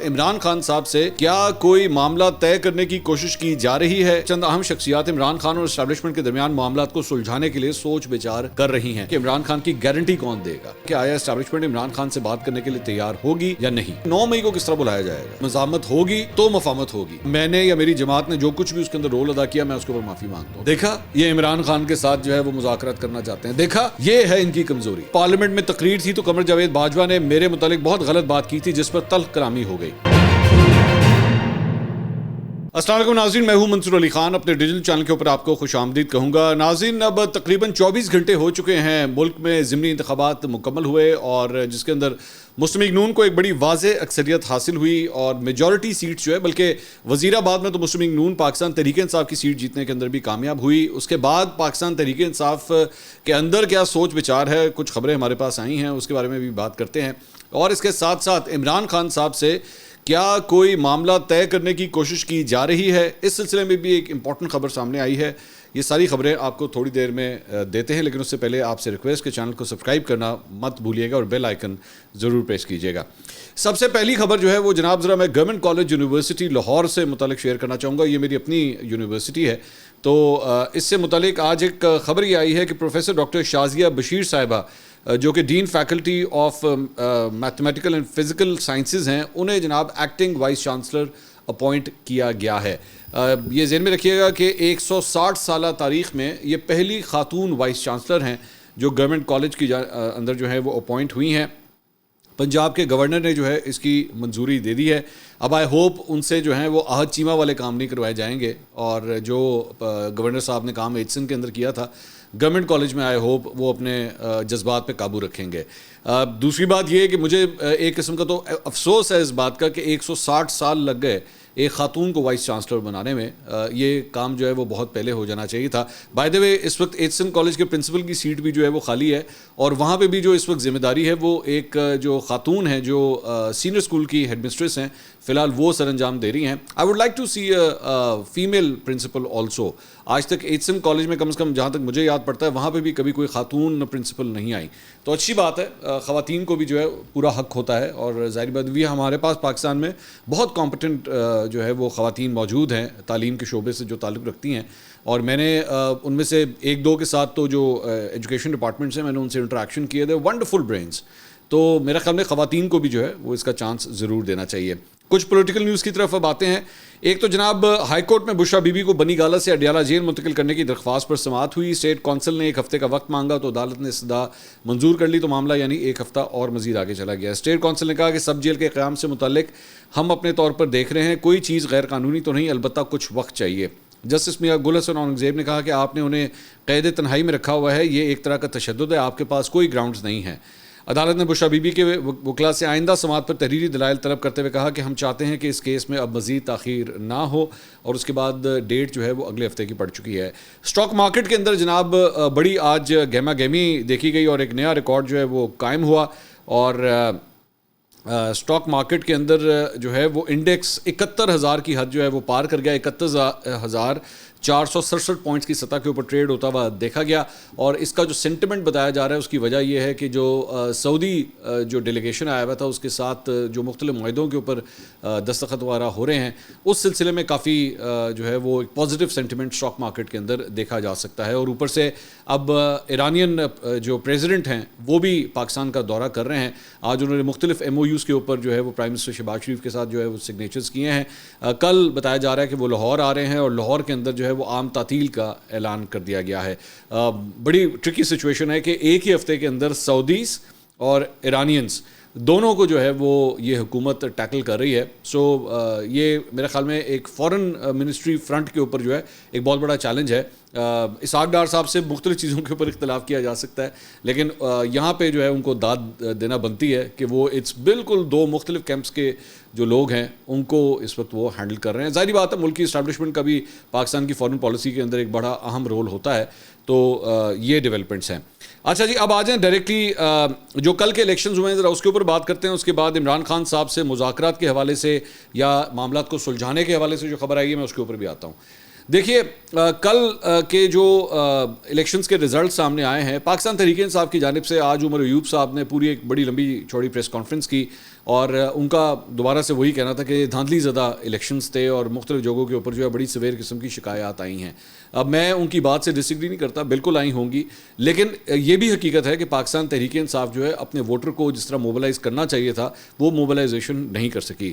عمران خان صاحب سے کیا کوئی معاملہ طے کرنے کی کوشش کی جا رہی ہے؟ چند اہم شخصیات عمران خان اور اسٹیبلشمنٹ کے درمیان معاملات کو سلجھانے کے لیے سوچ بچار کر رہی ہیں کہ عمران خان کی گارنٹی کون دے گا کہ آیا اسٹیبلشمنٹ عمران خان سے بات کرنے کے لیے تیار ہوگی یا نہیں۔ 9 مئی کو کس طرح بلایا جائے گا؟ مزاحمت ہوگی تو مفاہمت ہوگی۔ میں نے یا میری جماعت نے جو کچھ بھی اس کے اندر رول ادا کیا میں اس کے اوپر معافی مانگتا ہوں۔ دیکھا یہ عمران خان کے ساتھ جو ہے وہ مذاکرات کرنا چاہتے ہیں، دیکھا یہ ہے ان کی کمزوری۔ پارلیمنٹ میں تقریر تھی تو قمر جاوید باجوہ نے میرے متعلق بہت غلط بات کی تھی جس پر تلخ کلامی ہو گئی۔ السلام علیکم ناظرین، میں ہوں منصور علی خان، اپنے ڈیجیٹل چینل کے اوپر آپ کو خوش آمدید کہوں گا۔ ناظرین، اب تقریباً 24 گھنٹے ہو چکے ہیں ملک میں ضمنی انتخابات مکمل ہوئے اور جس کے اندر مسلم لیگ نون کو ایک بڑی واضح اکثریت حاصل ہوئی اور میجورٹی سیٹ جو ہے، بلکہ وزیر آباد میں تو مسلم لیگ نون پاکستان تحریک انصاف کی سیٹ جیتنے کے اندر بھی کامیاب ہوئی۔ اس کے بعد پاکستان تحریک انصاف کے اندر کیا سوچ بچار ہے، کچھ خبریں ہمارے پاس آئی ہیں، اس کے بارے میں بھی بات کرتے ہیں۔ اور اس کے ساتھ ساتھ عمران خان صاحب سے کیا کوئی معاملہ طے کرنے کی کوشش کی جا رہی ہے، اس سلسلے میں بھی ایک امپورٹنٹ خبر سامنے آئی ہے۔ یہ ساری خبریں آپ کو تھوڑی دیر میں دیتے ہیں، لیکن اس سے پہلے آپ سے ریکویسٹ کہ چینل کو سبسکرائب کرنا مت بھولیے گا اور بیل آئیکن ضرور پریس کیجیے گا۔ سب سے پہلی خبر جو ہے وہ جناب ذرا میں گورنمنٹ کالج یونیورسٹی لاہور سے متعلق شیئر کرنا چاہوں گا۔ یہ میری اپنی یونیورسٹی ہے، تو اس سے متعلق آج ایک خبر یہ آئی ہے کہ پروفیسر ڈاکٹر شازیہ بشیر صاحبہ جو کہ dean faculty of mathematical and physical sciences ہیں، انہیں جناب ایکٹنگ وائس چانسلر اپوائنٹ کیا گیا ہے۔ یہ ذہن میں رکھیے گا کہ 160 سالہ تاریخ میں یہ پہلی خاتون وائس چانسلر ہیں جو گورنمنٹ کالج کی اندر جو ہے وہ اپوائنٹ ہوئی ہیں۔ پنجاب کے گورنر نے جو ہے اس کی منظوری دے دی ہے۔ اب آئی ہوپ ان سے جو ہیں وہ آہد چیمہ والے کام نہیں کروائے جائیں گے، اور جو گورنر صاحب نے کام ایچسن کے اندر کیا تھا گورنمنٹ کالج میں، آئی ہوپ وہ اپنے جذبات پہ قابو رکھیں گے۔ دوسری بات یہ ہے کہ مجھے ایک قسم کا تو افسوس ہے اس بات کا کہ 160 سال لگ گئے ایک خاتون کو وائس چانسلر بنانے میں۔ یہ کام جو ہے وہ بہت پہلے ہو جانا چاہیے تھا۔ بائی دا وے اس وقت ایچسن کالج کے پرنسپل کی سیٹ بھی جو ہے وہ خالی ہے، اور وہاں پہ بھی جو اس وقت ذمہ داری ہے وہ ایک جو خاتون ہیں جو سینئر اسکول کی ہیڈ مسٹریس ہیں، فی الحال وہ سر انجام دے رہی ہیں۔ I would like to see female principal also. آج تک ایچسن کالج میں کم از کم جہاں تک مجھے یاد پڑتا ہے وہاں پہ بھی کبھی کوئی خاتون پرنسپل نہیں آئی، تو اچھی بات ہے۔ خواتین کو بھی جو ہے پورا حق ہوتا ہے، اور ظاہر بات بھی ہمارے پاس پاکستان میں بہت کمپٹنٹ جو ہے وہ خواتین موجود ہیں تعلیم کے شعبے سے جو تعلق رکھتی ہیں، اور میں نے ان میں سے ایک دو کے ساتھ تو جو ایجوکیشن ڈپارٹمنٹ سے میں نے ان سے انٹریکشن کیے تھے، ونڈرفل برینز۔ تو میرے خیال میں خواتین کو بھی جو ہے وہ اس کا چانس ضرور دینا چاہیے۔ کچھ پولیٹیکل نیوز کی طرف اب آتے ہیں۔ ایک تو جناب ہائی کورٹ میں بشرا بی بی کو بنی گالہ سے اڈیالہ جیل منتقل کرنے کی درخواست پر سماعت ہوئی۔ اسٹیٹ کونسل نے 1 ہفتے کا وقت مانگا تو عدالت نے استدعا منظور کر لی، تو معاملہ یعنی 1 ہفتہ اور مزید آگے چلا گیا۔ اسٹیٹ کونسل نے کہا کہ سب جیل کے قیام سے متعلق ہم اپنے طور پر دیکھ رہے ہیں، کوئی چیز غیر قانونی تو نہیں، البتہ کچھ وقت چاہیے۔ جسٹس میاں گل حسن اورنگزیب نے کہا کہ آپ نے انہیں قید تنہائی میں رکھا ہوا ہے، یہ ایک طرح کا تشدد ہے، آپ کے پاس کوئی گراؤنڈز نہیں ہیں۔ عدالت نے بشرا بی بی کے وکلاء سے آئندہ سماعت پر تحریری دلائل طلب کرتے ہوئے کہا کہ ہم چاہتے ہیں کہ اس کیس میں اب مزید تاخیر نہ ہو، اور اس کے بعد ڈیٹ جو ہے وہ اگلے ہفتے کی پڑ چکی ہے۔ اسٹاک مارکیٹ کے اندر جناب بڑی آج گہما گہمی دیکھی گئی اور ایک نیا ریکارڈ جو ہے وہ قائم ہوا، اور اسٹاک مارکیٹ کے اندر جو ہے وہ انڈیکس 71,000 کی حد جو ہے وہ پار کر گیا۔ 31,467 پوائنٹس کی سطح کے اوپر ٹریڈ ہوتا ہوا دیکھا گیا، اور اس کا جو سینٹیمنٹ بتایا جا رہا ہے اس کی وجہ یہ ہے کہ جو سعودی جو ڈیلیگیشن آیا ہوا تھا اس کے ساتھ جو مختلف معاہدوں کے اوپر دستخط وغیرہ ہو رہے ہیں، اس سلسلے میں کافی جو ہے وہ ایک پازیٹیو سینٹیمنٹ اسٹاک مارکیٹ کے اندر دیکھا جا سکتا ہے۔ اور اوپر سے اب ایرانین جو پریزیڈنٹ ہیں وہ بھی پاکستان کا دورہ کر رہے ہیں۔ آج انہوں نے مختلف ایم او یوز کے اوپر جو ہے وہ پرائم منسٹر شہباز شریف کے ساتھ جو ہے وہ سگنیچرز کیے ہیں۔ کل بتایا جا رہا ہے کہ وہ لاہور آ رہے ہیں، اور لاہور کے اندر جو ہے وہ عام تعطیل کا اعلان کر دیا گیا ہے۔ بڑی ٹرکی سچویشن ہے کہ ایک ہی ہفتے کے اندر سعودیز اور ایرانینز دونوں کو جو ہے وہ یہ حکومت ٹیکل کر رہی ہے۔ سو یہ میرے خیال میں ایک فورن منسٹری فرنٹ کے اوپر جو ہے ایک بہت بڑا چیلنج ہے۔ اسحاق ڈار صاحب سے مختلف چیزوں کے اوپر اختلاف کیا جا سکتا ہے، لیکن یہاں پہ جو ہے ان کو داد دینا بنتی ہے کہ وہ بالکل 2 مختلف کیمپس کے جو لوگ ہیں ان کو اس وقت وہ ہینڈل کر رہے ہیں۔ ظاہری بات ہے ملکی اسٹیبلشمنٹ کا بھی پاکستان کی فارن پالیسی کے اندر ایک بڑا اہم رول ہوتا ہے، تو یہ ڈیولپمنٹس ہیں۔ اچھا جی، اب آ جائیں ڈائریکٹلی جو کل کے الیکشنز ہوئے ہیں ذرا اس کے اوپر بات کرتے ہیں۔ اس کے بعد عمران خان صاحب سے مذاکرات کے حوالے سے یا معاملات کو سلجھانے کے حوالے سے جو خبر آئی ہے میں اس کے اوپر بھی آتا ہوں۔ دیکھیے کل کے جو الیکشنز کے رزلٹ سامنے آئے ہیں، پاکستان تحریک انصاف کی جانب سے آج عمر ایوب صاحب نے پوری ایک بڑی لمبی چوڑی پریس کانفرنس کی، اور ان کا دوبارہ سے وہی کہنا تھا کہ دھاندلی زدہ الیکشنز تھے اور مختلف جگہوں کے اوپر جو ہے بڑی سویر قسم کی شکایات آئی ہیں. اب میں ان کی بات سے ڈس ایگری نہیں کرتا, بالکل آئی ہوں گی, لیکن یہ بھی حقیقت ہے کہ پاکستان تحریک انصاف جو ہے اپنے ووٹر کو جس طرح موبلائز کرنا چاہیے تھا وہ موبلائزیشن نہیں کر سکی.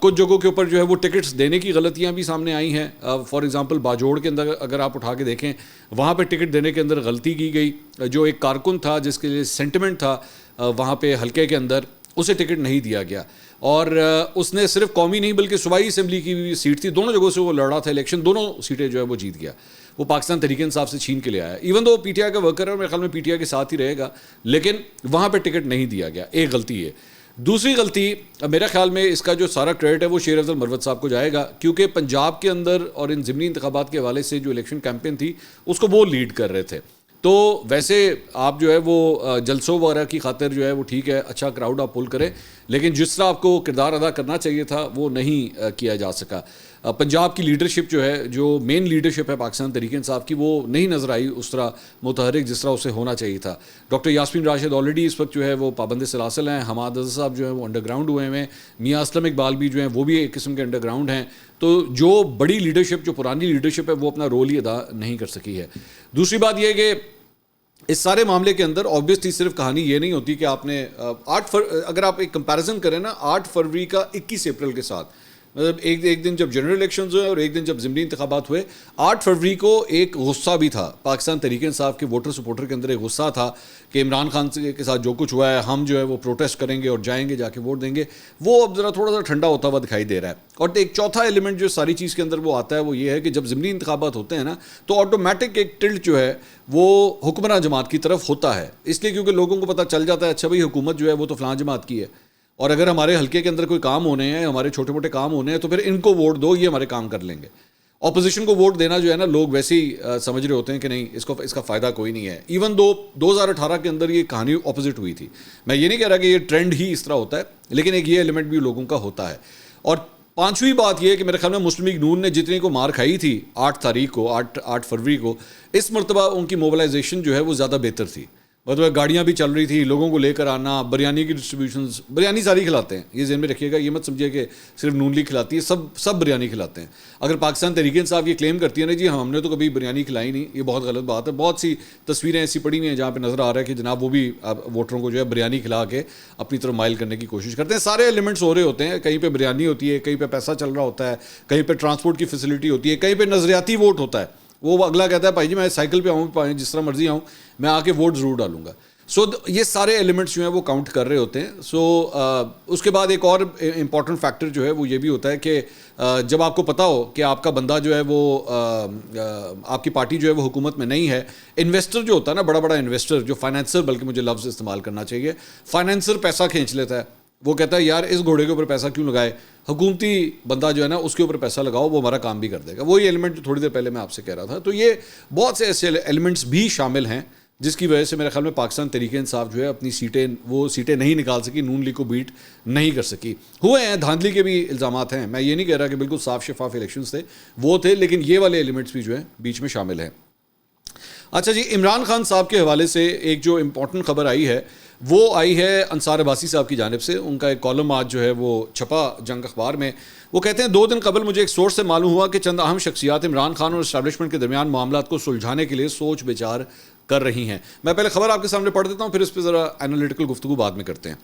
کچھ جگہوں کے اوپر جو ہے وہ ٹکٹس دینے کی غلطیاں بھی سامنے آئی ہیں. فار ایگزامپل باجوڑ کے اندر اگر آپ اٹھا کے دیکھیں, وہاں پہ ٹکٹ دینے کے اندر غلطی کی گئی. جو ایک کارکن تھا جس کے لیے سینٹیمنٹ تھا وہاں پہ حلقے کے اندر, اسے ٹکٹ نہیں دیا گیا, اور اس نے صرف قومی نہیں بلکہ صوبائی اسمبلی کی بھی سیٹ تھی, دونوں جگہوں سے وہ لڑا تھا الیکشن, دونوں سیٹیں جو ہے وہ جیت گیا. وہ پاکستان تحریک انصاف سے چھین کے لے آیا, even though P T I کا ورکر ہے اور میرے خیال میں پی ٹی آئی کے ساتھ ہی رہے گا, لیکن وہاں پہ ٹکٹ نہیں دیا گیا. ایک غلطی ہے. دوسری غلطی میرے خیال میں اس کا جو سارا کریڈٹ ہے وہ شیر افضل مروت صاحب کو جائے گا, کیونکہ پنجاب کے اندر اور ان ضمنی انتخابات کے حوالے سے جو الیکشن کیمپین تھی اس کو وہ لیڈ کر رہے تھے. تو ویسے آپ جو ہے وہ جلسوں وغیرہ کی خاطر جو ہے وہ ٹھیک ہے, اچھا کراؤڈ آپ پل کریں, لیکن جس طرح آپ کو کردار ادا کرنا چاہیے تھا وہ نہیں کیا جا سکا. پنجاب کی لیڈرشپ جو ہے, جو مین لیڈرشپ ہے پاکستان تحریک انصاف کی, وہ نہیں نظر آئی اس طرح متحرک جس طرح اسے ہونا چاہیے تھا. ڈاکٹر یاسمین راشد آلریڈی اس وقت جو ہے وہ پابند سلاسل ہیں, حماد اظہر صاحب جو ہیں وہ انڈر گراؤنڈ ہوئے ہیں, میاں اسلم اقبال بھی جو ہیں وہ بھی ایک قسم کے انڈر گراؤنڈ ہیں. تو جو بڑی لیڈرشپ, جو پرانی لیڈرشپ ہے, وہ اپنا رول ہی ادا نہیں کر سکی ہے. دوسری بات یہ ہے کہ اس سارے معاملے کے اندر آبویسلی صرف کہانی یہ نہیں ہوتی کہ آپ نے اگر آپ ایک کمپیریزن کریں نا 8 فروری کا 21 اپریل کے ساتھ, مطلب ایک دن جب جنرل الیکشنز ہوئے اور ایک دن جب ضمنی انتخابات ہوئے, 8 فروری کو ایک غصہ بھی تھا پاکستان تحریک انصاف کے ووٹر سپورٹر کے اندر, ایک غصہ تھا کہ عمران خان کے ساتھ جو کچھ ہوا ہے ہم جو ہے وہ پروٹیسٹ کریں گے اور جائیں گے, جا کے ووٹ دیں گے. وہ اب ذرا تھوڑا سا ٹھنڈا ہوتا ہوا دکھائی دے رہا ہے. اور ایک چوتھا ایلیمنٹ جو ساری چیز کے اندر وہ آتا ہے وہ یہ ہے کہ جب ضمنی انتخابات ہوتے ہیں نا تو آٹومیٹک ایک ٹلٹ جو ہے وہ حکمراں جماعت کی طرف ہوتا ہے, اس لیے کیونکہ لوگوں کو پتہ چل جاتا ہے اچھا بھائی حکومت جو ہے وہ تو فلاں جماعت کی ہے, اور اگر ہمارے حلقے کے اندر کوئی کام ہونے ہیں, ہمارے چھوٹے موٹے کام ہونے ہیں, تو پھر ان کو ووٹ دو, یہ ہمارے کام کر لیں گے. اپوزیشن کو ووٹ دینا جو ہے نا لوگ ویسے ہی سمجھ رہے ہوتے ہیں کہ نہیں اس کا فائدہ کوئی نہیں ہے. ایون 2018 کے اندر یہ کہانی اپوزٹ ہوئی تھی. میں یہ نہیں کہہ رہا کہ یہ ٹرینڈ ہی اس طرح ہوتا ہے, لیکن ایک یہ ایلیمنٹ بھی لوگوں کا ہوتا ہے. اور پانچویں بات یہ ہے کہ میرے خیال میں مسلم لیگ نون نے جتنی کو مار کھائی تھی 8 فروری کو, اس مرتبہ ان کی موبلائزیشن جو ہے وہ زیادہ بہتر تھی. مطلب گاڑیاں بھی چل رہی تھی, لوگوں کو لے کر آنا, بریانی کی ڈسٹریبیوشنز, بریانی ساری کھلاتے ہیں, یہ ذہن میں رکھیے گا, یہ مت سمجھیے کہ صرف نون لیگ کھلاتی ہے, سب بریانی کھلاتے ہیں. اگر پاکستان تحریک انصاف یہ کلیم کرتی ہے نا جی ہم نے تو کبھی بریانی کھلائی نہیں, یہ بہت غلط بات ہے. بہت سی تصویریں ایسی پڑی ہوئی ہیں جہاں پہ نظر آ رہا ہے کہ جناب وہ بھی ووٹروں کو جو ہے بریانی کھلا کے اپنی طرف مائل کرنے کی کوشش کرتے ہیں. سارے ایلیمنٹس ہو رہے ہوتے ہیں, کہیں پہ بریانی ہوتی ہے, کہیں پہ پیسہ چل رہا ہوتا ہے, کہیں پہ ٹرانسپورٹ کی فیسلٹی ہوتی ہے, کہیں پہ نظریاتی ووٹ ہوتا ہے. وہ اگلا کہتا ہے بھائی جی میں سائیکل پہ آؤں, جس طرح مرضی آؤں, میں آ کے ووٹ ضرور ڈالوں گا. سو یہ سارے ایلیمنٹس جو ہیں وہ کاؤنٹ کر رہے ہوتے ہیں. سو اس کے بعد ایک اور امپورٹنٹ فیکٹر جو ہے وہ یہ بھی ہوتا ہے کہ جب آپ کو پتہ ہو کہ آپ کا بندہ جو ہے وہ آپ کی پارٹی جو ہے وہ حکومت میں نہیں ہے, انویسٹر جو ہوتا ہے نا, بڑا انویسٹر جو فائنینسر, بلکہ مجھے لفظ استعمال کرنا چاہیے, فائنینسر پیسہ کھینچ لیتا ہے. وہ کہتا ہے یار اس گھوڑے کے اوپر پیسہ کیوں لگائے, حکومتی بندہ جو ہے نا اس کے اوپر پیسہ لگاؤ, وہ ہمارا کام بھی کر دے گا. وہی ایلیمنٹ جو تھوڑی دیر پہلے میں آپ سے کہہ رہا تھا. تو یہ بہت سے ایسے ایلیمنٹس بھی شامل ہیں جس کی وجہ سے میرے خیال میں پاکستان تحریک انصاف جو ہے اپنی سیٹیں نہیں نکال سکی, نون لیگ کو بیٹ نہیں کر سکی. ہوئے ہیں دھاندلی کے بھی الزامات ہیں, میں یہ نہیں کہہ رہا کہ بالکل صاف شفاف الیکشنز تھے, وہ تھے, لیکن یہ والے ایلیمنٹس بھی جو ہیں بیچ میں شامل ہیں. اچھا جی, عمران خان صاحب کے حوالے سے ایک جو امپورٹنٹ خبر آئی ہے وہ آئی ہے انصار عباسی صاحب کی جانب سے. ان کا ایک کالم آج جو ہے وہ چھپا جنگ اخبار میں. وہ کہتے ہیں 2 دن قبل مجھے ایک سورس سے معلوم ہوا کہ چند اہم شخصیات عمران خان اور اسٹیبلشمنٹ کے درمیان معاملات کو سلجھانے کے لیے سوچ بچار کر رہی ہیں. میں پہلے خبر آپ کے سامنے پڑھ دیتا ہوں, پھر اس پہ ذرا انالیٹیکل گفتگو بعد میں کرتے ہیں.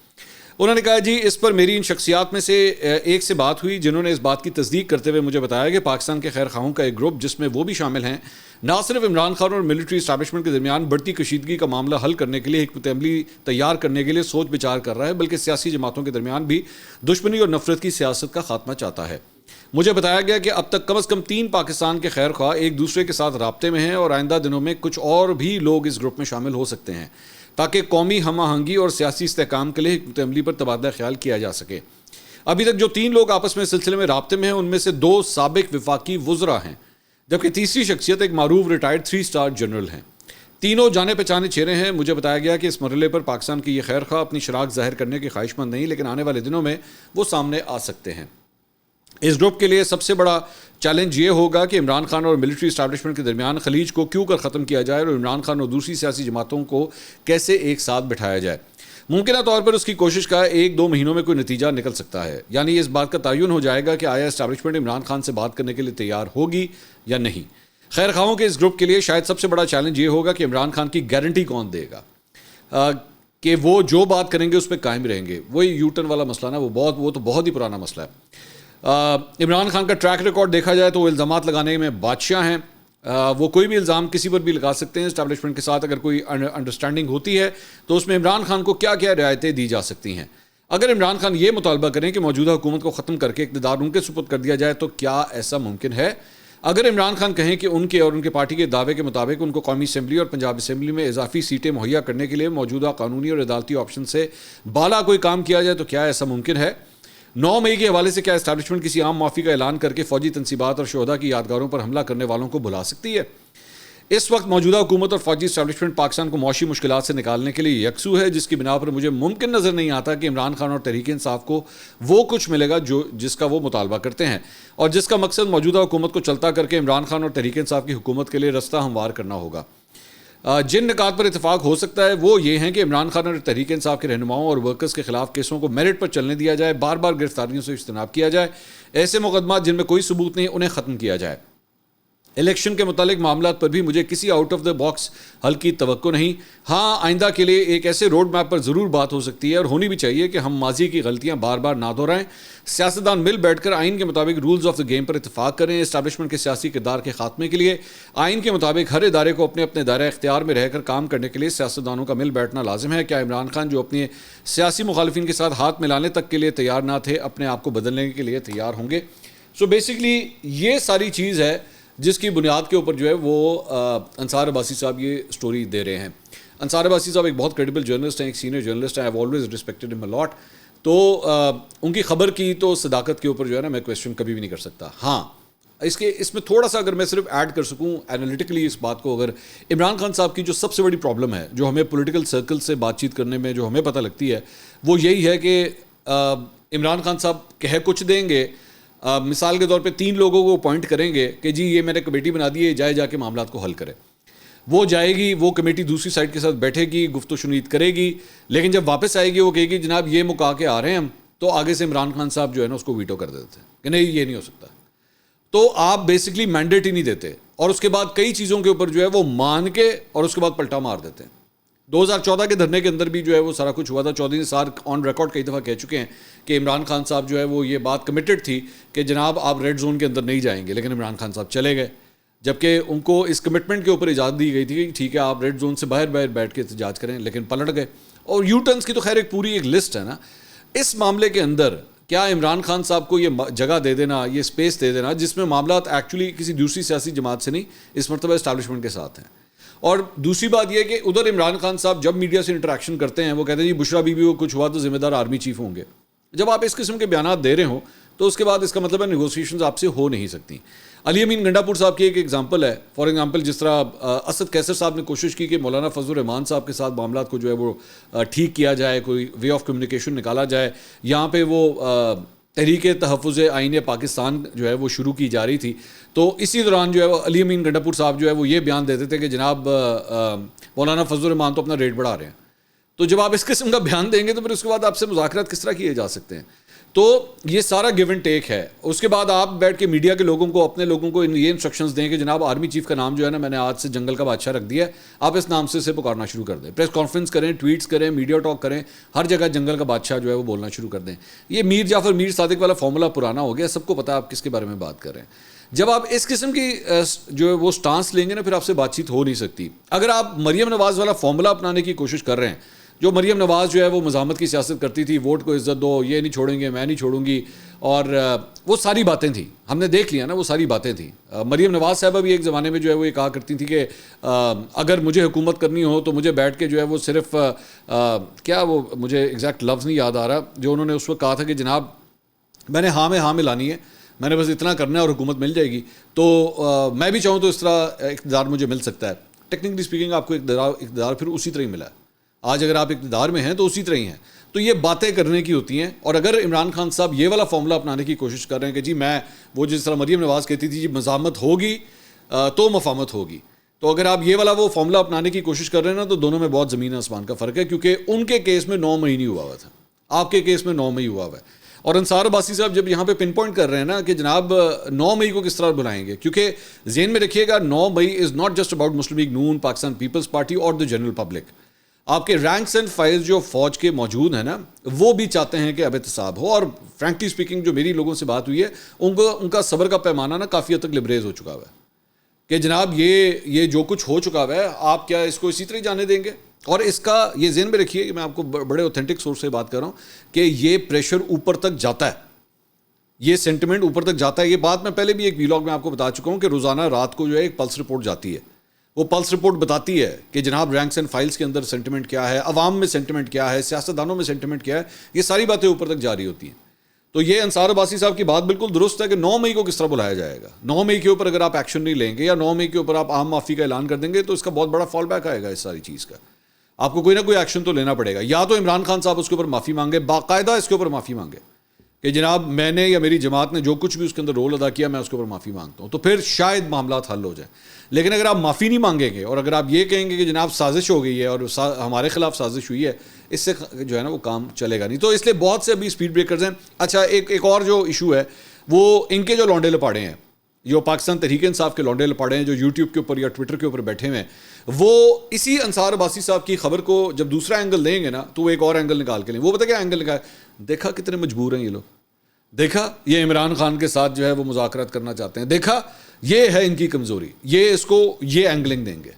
انہوں نے کہا جی اس پر میری ان شخصیات میں سے ایک سے بات ہوئی جنہوں نے اس بات کی تصدیق کرتے ہوئے مجھے بتایا کہ پاکستان کے خیر خواہوں کا ایک گروپ جس میں وہ بھی شامل ہیں نہ صرف عمران خان اور ملٹری اسٹیبلشمنٹ کے درمیان بڑھتی کشیدگی کا معاملہ حل کرنے کے لیے حکمت عملی تیار کرنے کے لیے سوچ بچار کر رہا ہے بلکہ سیاسی جماعتوں کے درمیان بھی دشمنی اور نفرت کی سیاست کا خاتمہ چاہتا ہے. مجھے بتایا گیا کہ اب تک کم از کم 3 پاکستان کے خیر خواہ ایک دوسرے کے ساتھ رابطے میں ہیں اور آئندہ دنوں میں کچھ اور بھی لوگ اس گروپ میں شامل ہو سکتے ہیں تاکہ قومی ہم آہنگی اور سیاسی استحکام کے لیے حکمت عملی پر تبادلہ خیال کیا جا سکے. ابھی تک جو 3 لوگ آپس میں اس سلسلے میں رابطے میں ہیں ان میں سے 2 سابق وفاقی وزراء ہیں جبکہ تیسری شخصیت ایک معروف ریٹائرڈ 3 اسٹار جنرل ہیں. تینوں جانے پہچانے چہرے ہیں. مجھے بتایا گیا کہ اس مرحلے پر پاکستان کی یہ خیر خواہ اپنی شراکت ظاہر کرنے کے خواہش مند نہیں, لیکن آنے والے دنوں میں وہ سامنے آ سکتے ہیں. اس گروپ کے لیے سب سے بڑا چیلنج یہ ہوگا کہ عمران خان اور ملٹری اسٹیبلشمنٹ کے درمیان خلیج کو کیوں کر ختم کیا جائے اور عمران خان اور دوسری سیاسی جماعتوں کو کیسے ایک ساتھ بٹھایا جائے. ممکنہ طور پر اس کی کوشش کا 1-2 مہینوں میں کوئی نتیجہ نکل سکتا ہے. یعنی اس بات کا تعین ہو جائے گا کہ آیا اسٹیبلشمنٹ عمران خان سے بات کرنے کے لیے تیار ہوگی یا نہیں. خیر خواہوں کے اس گروپ کے لیے شاید سب سے بڑا چیلنج یہ ہوگا کہ عمران خان کی گارنٹی کون دے گا کہ وہ جو بات کریں گے اس پہ قائم رہیں گے. وہی یو ٹرن والا مسئلہ نا, وہ تو بہت ہی پرانا مسئلہ ہے. عمران خان کا ٹریک ریکارڈ دیکھا جائے تو وہ الزامات لگانے میں بادشاہ ہیں. وہ کوئی بھی الزام کسی پر بھی لگا سکتے ہیں. اسٹیبلشمنٹ کے ساتھ اگر کوئی انڈرسٹینڈنگ ہوتی ہے تو اس میں عمران خان کو کیا کیا رعایتیں دی جا سکتی ہیں. اگر عمران خان یہ مطالبہ کریں کہ موجودہ حکومت کو ختم کر کے اقتدار ان کے سپرد کر دیا جائے تو کیا ایسا ممکن ہے؟ اگر عمران خان کہیں کہ ان کے اور ان کے پارٹی کے دعوے کے مطابق ان کو قومی اسمبلی اور پنجاب اسمبلی میں اضافی سیٹیں مہیا کرنے کے لیے موجودہ قانونی اور عدالتی آپشن سے بالا کوئی کام کیا جائے تو کیا ایسا ممکن ہے؟ 9 مئی کے حوالے سے کیا اسٹیبلشمنٹ کسی عام معافی کا اعلان کر کے فوجی تنصیبات اور شہداء کی یادگاروں پر حملہ کرنے والوں کو بھلا سکتی ہے؟ اس وقت موجودہ حکومت اور فوجی اسٹیبلشمنٹ پاکستان کو معاشی مشکلات سے نکالنے کے لیے یکسو ہے, جس کی بنا پر مجھے ممکن نظر نہیں آتا کہ عمران خان اور تحریک انصاف کو وہ کچھ ملے گا جس کا وہ مطالبہ کرتے ہیں, اور جس کا مقصد موجودہ حکومت کو چلتا کر کے عمران خان اور تحریک انصاف کی حکومت کے لیے رستہ ہموار کرنا ہوگا. جن نکات پر اتفاق ہو سکتا ہے وہ یہ ہیں کہ عمران خان اور تحریک انصاف کے رہنماؤں اور ورکرز کے خلاف کیسوں کو میرٹ پر چلنے دیا جائے, بار بار گرفتاریوں سے اجتناب کیا جائے, ایسے مقدمات جن میں کوئی ثبوت نہیں انہیں ختم کیا جائے. الیکشن کے متعلق معاملات پر بھی مجھے کسی آؤٹ آف دا باکس حل کی توقع نہیں. ہاں, آئندہ کے لیے ایک ایسے روڈ میپ پر ضرور بات ہو سکتی ہے اور ہونی بھی چاہیے کہ ہم ماضی کی غلطیاں بار بار نہ دہرائیں. سیاستدان مل بیٹھ کر آئین کے مطابق رولز آف دا گیم پر اتفاق کریں. اسٹیبلشمنٹ کے سیاسی کردار کے خاتمے کے لیے آئین کے مطابق ہر ادارے کو اپنے اپنے دائرہ اختیار میں رہ کر کام کرنے کے لیے سیاستدانوں کا مل بیٹھنا لازم ہے. کیا عمران خان جو اپنے سیاسی مخالفین کے ساتھ ہاتھ ملانے تک کے لیے تیار نہ تھے, اپنے آپ کو بدلنے کے لیے تیار ہوں گے؟ سو بیسکلی یہ ساری چیز ہے جس کی بنیاد کے اوپر جو ہے وہ انصار عباسی صاحب یہ سٹوری دے رہے ہیں. انصار عباسی صاحب ایک بہت کریڈیبل جرنلسٹ ہیں, ایک سینئر جرنلسٹ ہیں. آئی ہیو آلویز ریسپیکٹڈ ہم اے لاٹ. تو ان کی خبر کی تو صداقت کے اوپر جو ہے نا میں کویسچن کبھی بھی نہیں کر سکتا. ہاں, اس میں تھوڑا سا اگر میں صرف ایڈ کر سکوں انالیٹیکلی اس بات کو, اگر عمران خان صاحب کی جو سب سے بڑی پرابلم ہے جو ہمیں پولیٹیکل سرکل سے بات چیت کرنے میں جو ہمیں پتہ لگتی ہے وہ یہی ہے کہ عمران خان صاحب کہہ کچھ دیں گے, مثال کے طور پہ 3 لوگوں کو اپوائنٹ کریں گے کہ جی یہ میں نے کمیٹی بنا دی ہے, جا کے معاملات کو حل کرے. وہ جائے گی, وہ کمیٹی دوسری سائڈ کے ساتھ بیٹھے گی, گفت و شنید کرے گی, لیکن جب واپس آئے گی وہ کہے گی جناب یہ مکا کے آ رہے ہیں ہم, تو آگے سے عمران خان صاحب جو ہے نا اس کو ویٹو کر دیتے ہیں کہ نہیں یہ نہیں ہو سکتا. تو آپ بیسکلی مینڈیٹ ہی نہیں دیتے, اور اس کے بعد کئی چیزوں کے اوپر جو ہے وہ مان کے اور اس کے بعد پلٹا مار دیتے ہیں. 2014 کے دھرنے کے اندر بھی جو ہے وہ سارا کچھ ہوا تھا. چودھری نثار آن ریکارڈ کئی دفعہ کہہ چکے ہیں کہ عمران خان صاحب جو ہے وہ یہ بات کمیٹڈ تھی کہ جناب آپ ریڈ زون کے اندر نہیں جائیں گے, لیکن عمران خان صاحب چلے گئے, جبکہ ان کو اس کمٹمنٹ کے اوپر اجازت دی گئی تھی کہ ٹھیک ہے آپ ریڈ زون سے باہر بیٹھ کے احتجاج کریں, لیکن پلٹ گئے. اور یو ٹرنس کی تو خیر ایک پوری ایک لسٹ ہے نا. اس معاملے کے اندر کیا عمران خان صاحب کو یہ جگہ دے دینا, یہ اسپیس دے دینا جس میں معاملات ایکچولی کسی دوسری سیاسی جماعت سے نہیں اس مرتبہ اسٹیبلشمنٹ کے ساتھ ہیں. اور دوسری بات یہ کہ ادھر عمران خان صاحب جب میڈیا سے انٹریکشن کرتے ہیں وہ کہتے ہیں جی بشرا بی بی کو کچھ ہوا تو ذمہ دار آرمی چیف ہوں گے. جب آپ اس قسم کے بیانات دے رہے ہوں تو اس کے بعد اس کا مطلب ہے نیگوسیشنز آپ سے ہو نہیں سکتی. علی امین گنڈا پور صاحب کی ایک ایگزامپل ہے. فار ایگزامپل جس طرح اسد قیصر صاحب نے کوشش کی کہ مولانا فضل الرحمان صاحب کے ساتھ معاملات کو جو ہے وہ ٹھیک کیا جائے, کوئی وے آف کمیونیکیشن نکالا جائے. یہاں پہ وہ تحریک تحفظ آئین پاکستان جو ہے وہ شروع کی جا رہی تھی, تو اسی دوران جو ہے علی امین گنڈا پور صاحب جو ہے وہ یہ بیان دیتے تھے کہ جناب مولانا فضل الرحمان تو اپنا ریٹ بڑھا رہے ہیں. تو جب آپ اس قسم کا بیان دیں گے تو پھر اس کے بعد آپ سے مذاکرات کس طرح کیے جا سکتے ہیں؟ تو یہ سارا گیو اینڈ ٹیک ہے. اس کے بعد آپ بیٹھ کے میڈیا کے لوگوں کو, اپنے لوگوں کو یہ انسٹرکشنز دیں کہ جناب آرمی چیف کا نام جو ہے نا میں نے آج سے جنگل کا بادشاہ رکھ دیا ہے, آپ اس نام سے اسے پکارنا شروع کر دیں. پریس کانفرنس کریں, ٹویٹس کریں, میڈیا ٹاک کریں, ہر جگہ جنگل کا بادشاہ جو ہے وہ بولنا شروع کر دیں. یہ میر جعفر میر صادق والا فارمولا پرانا ہو گیا, سب کو پتا ہے آپ کس کے بارے میں بات کر رہے ہیں. جب آپ اس قسم کی جو ہے وہ سٹانس لیں گے نا پھر آپ سے بات چیت ہو نہیں سکتی. اگر آپ مریم نواز والا فارمولا اپنانے کی کوشش کر رہے ہیں, جو مریم نواز جو ہے وہ مزاحمت کی سیاست کرتی تھی, ووٹ کو عزت دو, یہ نہیں چھوڑیں گے, میں نہیں چھوڑوں گی, اور وہ ساری باتیں تھیں, ہم نے دیکھ لیا نا وہ ساری باتیں تھیں. مریم نواز صاحبہ بھی ایک زمانے میں جو ہے وہ یہ کہا کرتی تھی کہ اگر مجھے حکومت کرنی ہو تو مجھے بیٹھ کے جو ہے وہ صرف کیا وہ مجھے ایگزیکٹ لفظ نہیں یاد آ رہا جو انہوں نے اس وقت کہا تھا کہ جناب میں نے ہاں میں ہاں ملانی ہے, میں نے بس اتنا کرنا ہے اور حکومت مل جائے گی. تو میں بھی چاہوں تو اس طرح اقتدار مجھے مل سکتا ہے. ٹیکنیکلی اسپیکنگ آپ کو اقتدار پھر اسی طرح ہی ملا ہے. آج اگر آپ اقتدار میں ہیں تو اسی طرح ہی ہیں. تو یہ باتیں کرنے کی ہوتی ہیں. اور اگر عمران خان صاحب یہ والا فارمولا اپنانے کی کوشش کر رہے ہیں کہ جی میں وہ جس طرح مریم نواز کہتی تھی جی مزاحمت ہوگی تو مفاہمت ہوگی, تو اگر آپ یہ والا وہ فارمولا اپنانے کی کوشش کر رہے ہیں نا تو دونوں میں بہت زمین آسمان کا فرق ہے، کیونکہ ان کے کیس میں 9 مئی نہیں ہوا ہوا تھا، آپ کے کیس میں 9 مئی ہوا ہوا ہے. اور انصار عباسی صاحب جب یہاں پہ پن پوائنٹ کر رہے ہیں نا کہ جناب 9 مئی کو کس طرح بلائیں گے، کیونکہ ذہن میں رکھیے گا 9 May is not just about Muslim League نون، پاکستان پیپلز پارٹی اور دا جنرل پبلک. آپ کے رینکس اینڈ فائلز جو فوج کے موجود ہیں نا وہ بھی چاہتے ہیں کہ اب احتساب ہو. اور فرینکلی اسپیکنگ جو میری لوگوں سے بات ہوئی ہے ان کا صبر کا پیمانہ نا کافی حد تک لبریز ہو چکا ہوا ہے کہ جناب یہ جو کچھ ہو چکا ہوا ہے آپ کیا اس کو اسی طرح جانے دیں گے. اور اس کا یہ ذہن میں رکھیے کہ میں آپ کو بڑے اوتھینٹک سورس سے بات کر رہا ہوں کہ یہ پریشر اوپر تک جاتا ہے، یہ سینٹیمنٹ اوپر تک جاتا ہے. یہ بات میں پہلے بھی ایک ویلاگ میں آپ کو بتا چکا ہوں کہ روزانہ رات کو جو ہے ایک پلس رپورٹ جاتی ہے. وہ پلس رپورٹ بتاتی ہے کہ جناب رینکس اینڈ فائلز کے اندر سینٹیمنٹ کیا ہے، عوام میں سینٹیمنٹ کیا ہے، سیاستدانوں میں سینٹیمنٹ کیا ہے. یہ ساری باتیں اوپر تک جاری ہوتی ہیں. تو یہ انصار عباسی صاحب کی بات بالکل درست ہے کہ 9 مئی کو کس طرح بلایا جائے گا. 9 مئی کے اوپر اگر آپ ایکشن نہیں لیں گے یا 9 مئی کے اوپر آپ عام معافی کا اعلان کر دیں گے تو اس کا بہت بڑا فال بیک آئے گا. اس ساری چیز کا آپ کو کوئی نہ کوئی ایکشن تو لینا پڑے گا. یا تو عمران خان صاحب اس کے اوپر معافی مانگے، باقاعدہ اس کے اوپر معافی مانگے کہ جناب میں نے یا میری جماعت نے جو کچھ بھی اس کے اندر رول ادا کیا میں اس کے اوپر معافی مانگتا ہوں، تو پھر شاید معاملات حل ہو جائیں. لیکن اگر آپ معافی نہیں مانگیں گے اور اگر آپ یہ کہیں گے کہ جناب سازش ہو گئی ہے اور ہمارے خلاف سازش ہوئی ہے، اس سے جو ہے نا وہ کام چلے گا نہیں. تو اس لیے بہت سے ابھی اسپیڈ بریکرز ہیں. اچھا ایک اور جو ایشو ہے وہ ان کے جو لونڈے لپاڑے ہیں، جو پاکستان تحریک انصاف کے لونڈے لپاڑے ہیں جو یوٹیوب کے اوپر یا ٹویٹر کے اوپر بیٹھے ہوئے ہیں، وہ اسی انصار عباسی صاحب کی خبر کو جب دوسرا اینگل دیں گے نا تو وہ ایک اور اینگل نکال کے لیں. وہ پتہ کیا اینگل نکال، دیکھا کتنے مجبور ہیں یہ لوگ، دیکھا یہ عمران خان کے ساتھ جو ہے وہ مذاکرات کرنا چاہتے ہیں، دیکھا یہ ہے ان کی کمزوری، یہ اس کو یہ اینگلنگ دیں گے،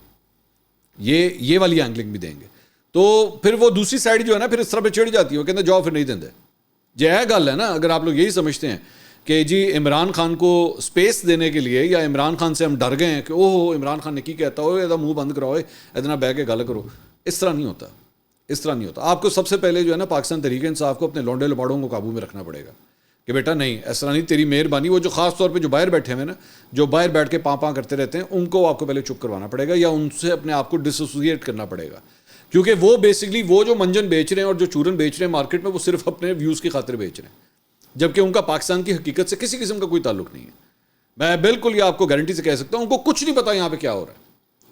یہ والی اینگلنگ بھی دیں گے. تو پھر وہ دوسری سائڈ جو ہے نا پھر اس طرح پہ چڑھ جاتی ہے، وہ کہتے ہیں جاؤ پھر نہیں دیں. یہ ہے گل ہے نا. اگر آپ لوگ یہی سمجھتے ہیں کہ جی عمران خان کو سپیس دینے کے لیے یا عمران خان سے ہم ڈر گئے ہیں کہ اوہ عمران خان نے کی کہتا ہو یہ منہ بند کراؤ اتنا بہ کے گل کرو، اس طرح نہیں ہوتا، اس طرح نہیں ہوتا. آپ کو سب سے پہلے جو ہے نا پاکستان تحریک انصاف کو اپنے لونڈے لپاڑوں کو قابو میں رکھنا پڑے گا کہ بیٹا نہیں ایسا نہیں، تیری مہربانی. وہ جو خاص طور پہ جو باہر بیٹھے ہوئے نا، جو باہر بیٹھ کے پاں کرتے رہتے ہیں، ان کو آپ کو پہلے چپ کروانا پڑے گا یا ان سے اپنے آپ کو ڈس ایسوسیٹ کرنا پڑے گا. کیونکہ وہ بیسکلی وہ جو منجن بیچ رہے ہیں اور جو چورن بیچ رہے ہیں مارکیٹ میں، وہ صرف اپنے ویوز کی خاطر بیچ رہے ہیں، جبکہ ان کا پاکستان کی حقیقت سے کسی قسم کا کوئی تعلق نہیں ہے. میں بالکل یہ آپ کو گارنٹی سے کہہ سکتا ہوں ان کو کچھ نہیں پتا یہاں پہ کیا ہو رہا ہے.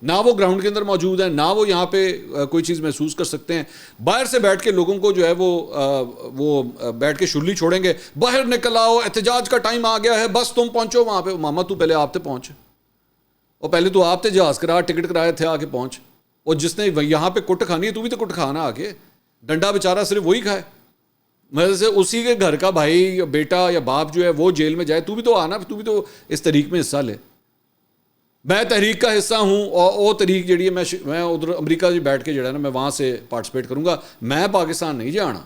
نہ وہ گراؤنڈ کے اندر موجود ہیں، نہ وہ یہاں پہ کوئی چیز محسوس کر سکتے ہیں. باہر سے بیٹھ کے لوگوں کو جو ہے وہ بیٹھ کے شرلی چھوڑیں گے، باہر نکل آؤ احتجاج کا ٹائم آ گیا ہے، بس تم پہنچو وہاں پہ. ماما تو پہلے آپ تھے پہنچ، اور پہلے تو آپ تھے جہاز کرا ٹکٹ کرائے تھے آ کے پہنچ. اور جس نے یہاں پہ کٹ کھانی ہے تو بھی تو کٹ کھانا آ کے، ڈنڈا بیچارہ صرف وہی کھائے. میں سے اسی کے گھر کا بھائی یا بیٹا یا باپ جو ہے وہ جیل میں جائے، تو بھی تو آنا، تو بھی تو اس تحریک میں حصہ لے. میں تحریک کا حصہ ہوں اور وہ تحریک جڑی ہے میں ادھر امریکہ سے بیٹھ کے جڑا ہے نا میں وہاں سے پارٹیسپیٹ کروں گا، میں پاکستان نہیں جانا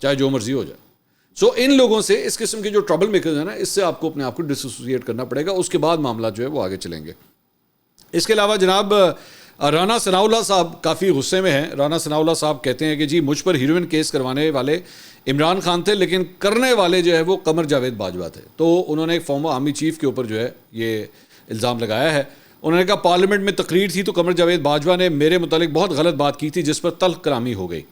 چاہے جو مرضی ہو جائے. سو ان لوگوں سے اس قسم کے جو ٹربل میکرز ہیں نا اس سے آپ کو اپنے آپ کو ڈس ایسوسیٹ کرنا پڑے گا. اس کے بعد معاملات جو ہے وہ آگے چلیں گے. اس کے علاوہ جناب رانا ثناء اللہ صاحب کافی غصے میں ہیں. رانا ثناء اللہ صاحب کہتے ہیں کہ جی مجھ پر ہیروئن کیس کروانے والے عمران خان تھے لیکن کرنے والے جو ہے وہ قمر جاوید باجوہ تھے. تو انہوں نے ایک فارمر آرمی چیف کے اوپر جو ہے یہ الزام لگایا ہے. انہوں نے کہا پارلیمنٹ میں تقریر تھی تو قمر جاوید باجوہ نے میرے متعلق بہت غلط بات کی تھی جس پر تلخ کلامی ہو گئی.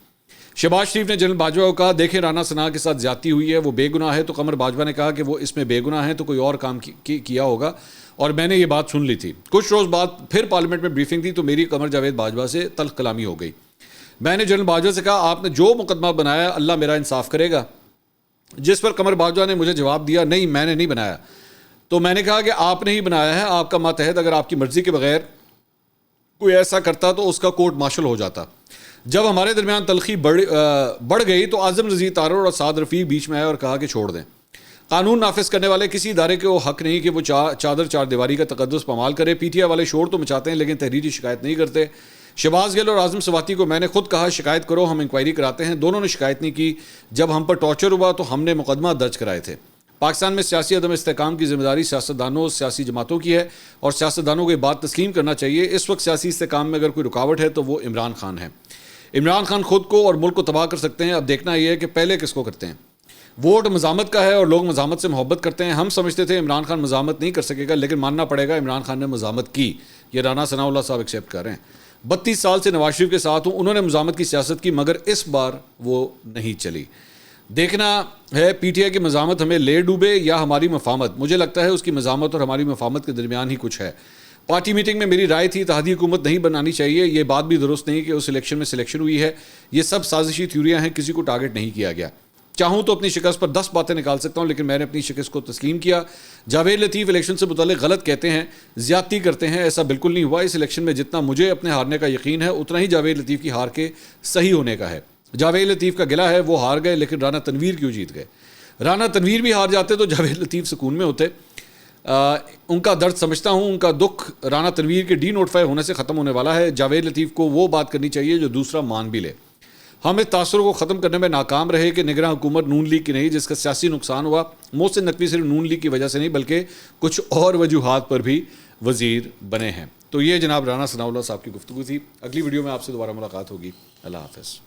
شہباز شریف نے جنرل باجوہ کو کہا دیکھیں رانا ثناء کے ساتھ زیادتی ہوئی ہے، وہ بے گناہ ہے. تو قمر باجوہ نے کہا کہ وہ اس میں بے گناہ ہیں تو کوئی اور کام کیا ہوگا اور میں نے یہ بات سن لی تھی. کچھ روز بعد پھر پارلیمنٹ میں بریفنگ تھی تو میری قمر جاوید باجوہ سے تلخ کلامی ہو گئی. میں نے جنرل باجوہ سے کہا آپ نے جو مقدمہ بنایا اللہ میرا انصاف کرے گا، جس پر قمر باجوہ نے مجھے جواب دیا نہیں میں نے نہیں بنایا. تو میں نے کہا کہ آپ نے ہی بنایا ہے، آپ کا ماتحت اگر آپ کی مرضی کے بغیر کوئی ایسا کرتا تو اس کا کورٹ مارشل ہو جاتا. جب ہمارے درمیان تلخی بڑھ گئی تو اعظم رضی تارڑ اور سعد رفیق بیچ میں آئے اور کہا کہ چھوڑ دیں. قانون نافذ کرنے والے کسی ادارے کو حق نہیں کہ وہ چادر چار دیواری کا تقدس پامال کرے. پی ٹی آئی والے شور تو مچاتے ہیں لیکن تحریری شکایت نہیں کرتے. شہباز گل اور اعظم سواتی کو میں نے خود کہا شکایت کرو، ہم انکوائری کراتے ہیں. دونوں نے شکایت نہیں کی. جب ہم پر ٹارچر ہوا تو ہم نے مقدمہ درج کرائے تھے. پاکستان میں سیاسی عدم استحکام کی ذمہ داری سیاستدانوں سیاسی جماعتوں کی ہے اور سیاستدانوں کو یہ بات تسلیم کرنا چاہیے اس وقت سیاسی استحکام میں اگر کوئی رکاوٹ ہے تو وہ عمران خان ہے. عمران خان خود کو اور ملک کو تباہ کر سکتے ہیں. اب دیکھنا یہ ہے کہ پہلے کس کو کرتے ہیں. ووٹ مزاحمت کا ہے اور لوگ مزاحمت سے محبت کرتے ہیں. ہم سمجھتے تھے عمران خان مزاحمت نہیں کر سکے گا لیکن ماننا پڑے گا عمران خان نے مزاحمت کی. یہ رانا ثناء اللہ صاحب ایکسیپٹ کر رہے ہیں. 32 سال سے نواز شریف کے ساتھ ہوں، انہوں نے مزاحمت کی سیاست کی مگر اس بار وہ نہیں چلی. دیکھنا ہے پی ٹی آئی کی مزاحمت ہمیں لے ڈوبے یا ہماری مفاہمت. مجھے لگتا ہے اس کی مزاحمت اور ہماری مفاہمت کے درمیان ہی کچھ ہے. پارٹی میٹنگ میں میری رائے تھی اتحادی حکومت نہیں بنانی چاہیے. یہ بات بھی درست نہیں کہ اس الیکشن میں سلیکشن ہوئی ہے. یہ سب سازشی تھیوریاں ہیں, کسی کو ٹارگٹ نہیں کیا گیا. چاہوں تو اپنی شکست پر 10 باتیں نکال سکتا ہوں, لیکن میں نے اپنی شکست کو تسلیم کیا. جاوید لطیف الیکشن سے متعلق غلط کہتے ہیں, زیادتی کرتے ہیں. ایسا بالکل نہیں ہوا. اس الیکشن میں جتنا مجھے اپنے ہارنے کا یقین ہے اتنا ہی جاوید لطیف کی ہار کے صحیح ہونے کا ہے. جاوید لطیف کا گلہ ہے وہ ہار گئے, لیکن رانا تنویر کیوں جیت گئے؟ رانا تنویر بھی ہار جاتے تو جاوید لطیف سکون میں ہوتے. ان کا درد سمجھتا ہوں. ان کا دکھ رانا تنویر کے ڈی نوٹیفائی ہونے سے ختم ہونے والا ہے. جاوید لطیف کو وہ بات کرنی چاہیے جو دوسرا مان بھی لے. ہم اس تاثر کو ختم کرنے میں ناکام رہے کہ نگراں حکومت نون لیگ کی نہیں, جس کا سیاسی نقصان ہوا. محسن نقوی صرف نون لیگ کی وجہ سے نہیں بلکہ کچھ اور وجوہات پر بھی وزیر بنے ہیں. تو یہ جناب رانا ثناء اللہ صاحب کی گفتگو تھی. اگلی ویڈیو میں آپ سے دوبارہ ملاقات ہوگی. اللہ حافظ.